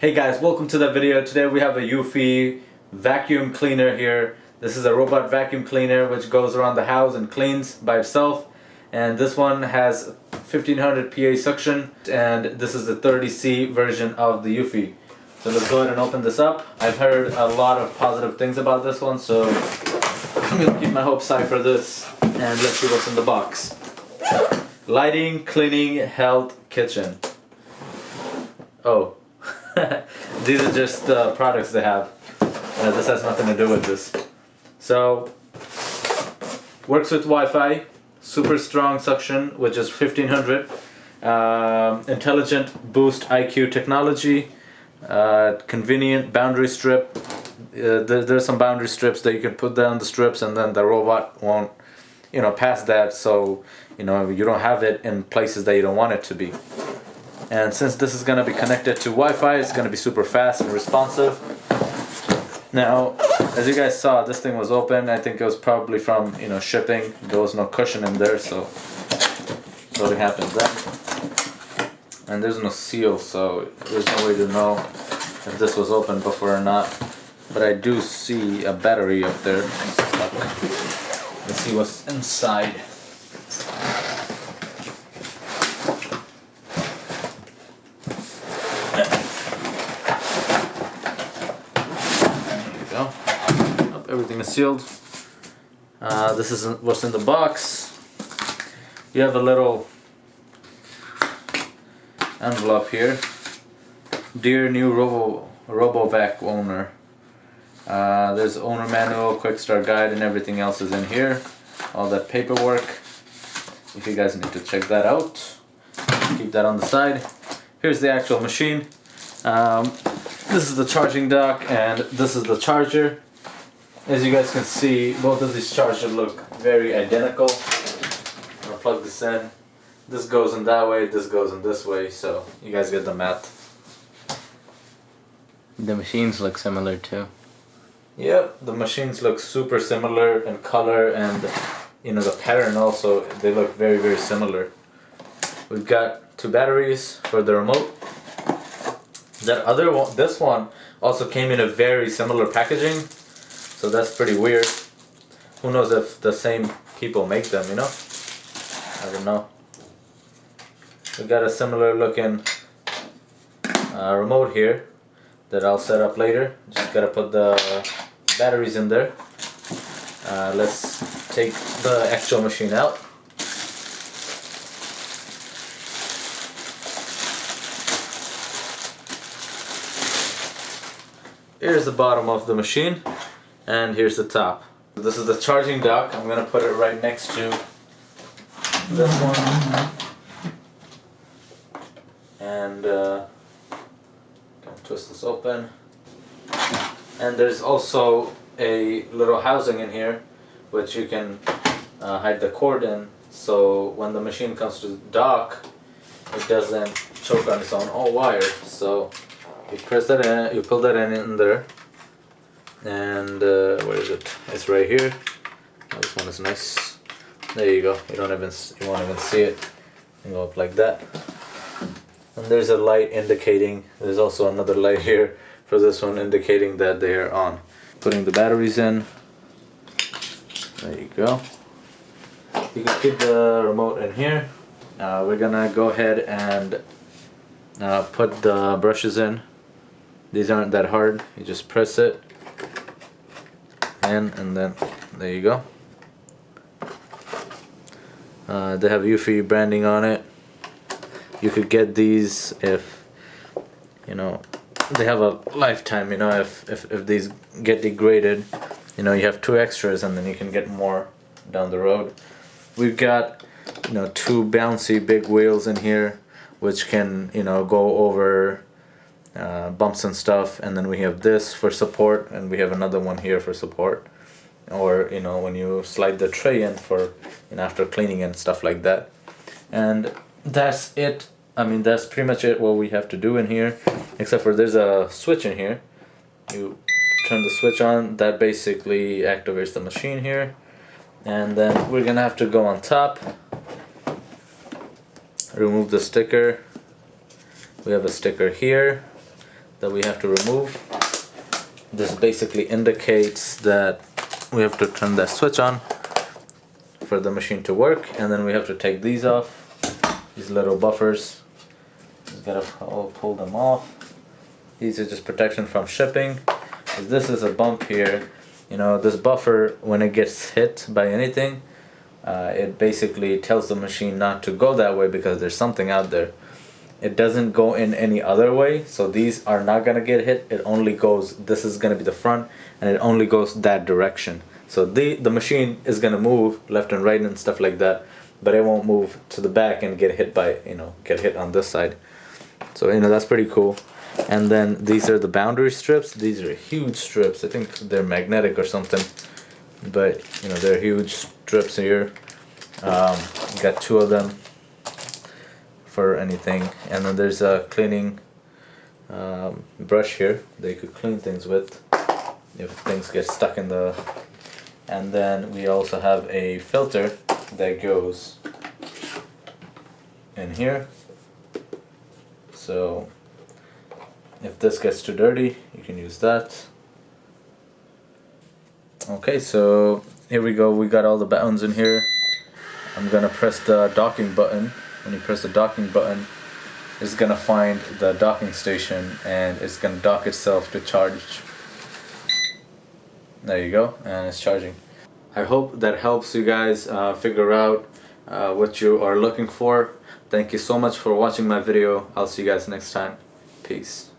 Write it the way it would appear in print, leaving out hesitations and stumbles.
Hey guys, welcome to the video. Today we have a Eufy vacuum cleaner here. This is a robot vacuum cleaner which goes around the house and cleans by itself. And this one has 1500 PA suction, and this is the 30C version of the Eufy. So let's go ahead and open this up. I've heard a lot of positive things about this one, so I'm gonna keep my hopes high for this. And let's see what's in the box. Lighting, cleaning, health, kitchen. Oh. These are just products they have. This has nothing to do with this. So, works with Wi-Fi, super strong suction, which is 1500. Intelligent BoostIQ technology, convenient boundary strip. There's some boundary strips that you can put down the strips, and then the robot won't, pass that. So, you don't have it in places that you don't want it to be. And since this is going to be connected to Wi-Fi, it's going to be super fast and responsive. Now, as you guys saw, this thing was open. I think it was probably from, shipping. There was no cushion in there, so what happens then. And there's no seal, so there's no way to know if this was open before or not. But I do see a battery up there. Let's see what's inside. Everything is sealed. This is what's in the box. You have a little envelope here. Dear new RoboVac owner. There's owner manual, quick start guide, and everything else is in here. All that paperwork. If you guys need to check that out, keep that on the side. Here's the actual machine. This is the charging dock, and this is the charger. As you guys can see, both of these chargers look very identical. I'm gonna plug this in. This goes in that way, this goes in this way, so you guys get the math. The machines look similar too. Yep, the machines look super similar in color, and the pattern also, they look very, very similar. We've got 2 batteries for the remote. That other one, this one also came in a very similar packaging. So that's pretty weird. Who knows if the same people make them, I don't know. We got a similar looking remote here that I'll set up later. Just gotta put the batteries in there. Let's take the actual machine out. Here's the bottom of the machine. And here's the top. This is the charging dock. I'm gonna put it right next to this one. And twist this open. And there's also a little housing in here, which you can hide the cord in. So when the machine comes to dock, it doesn't choke on its own wire. So you press that in, you pull that in there. And where is it? It's right here. Oh, this one is nice. There you go. You won't even see it. You go up like that. And there's a light indicating. There's also another light here for this one indicating that they are on. Putting the batteries in. There you go. You can keep the remote in here. We're gonna go ahead and put the brushes in. These aren't that hard. You just press it. And then there you go. They have Eufy branding on it. You could get these if they have a lifetime. If these get degraded, you have 2 extras, and then you can get more down the road. We've got 2 bouncy big wheels in here, which can go over bumps and stuff, and then we have this for support, and we have another one here for support, or when you slide the tray in for after cleaning and stuff like that. And that's it. That's pretty much it what we have to do in here, except for there's a switch in here. You turn the switch on, that basically activates the machine here, and then we're gonna have to go on top, remove the sticker. We have a sticker here. that we have to remove. This basically indicates that we have to turn that switch on for the machine to work, and then we have to take these off, these little buffers. Just gotta pull them off. These are just protection from shipping. This is a bump here. You know, this buffer, when it gets hit by anything, it basically tells the machine not to go that way because there's something out there. It doesn't go in any other way, so these are not gonna get hit. It only goes, this is gonna be the front, and it only goes that direction. So the machine is gonna move left and right and stuff like that, but it won't move to the back and get hit by, you know, get hit on this side. So, you know, that's pretty cool. And then these are the boundary strips. These are huge strips. I think they're magnetic or something, but you know, they're huge strips here. Got 2 of them for anything, and then there's a cleaning brush here that you could clean things with if things get stuck in the. And then we also have a filter that goes in here, so if this gets too dirty, you can use that. Okay, so here we go. We got all the buttons in here. I'm gonna press the docking button. When you press the docking button, it's gonna find the docking station and it's gonna dock itself to charge. There you go, and it's charging. I hope that helps you guys figure out what you are looking for. Thank you so much for watching my video. I'll see you guys next time. Peace.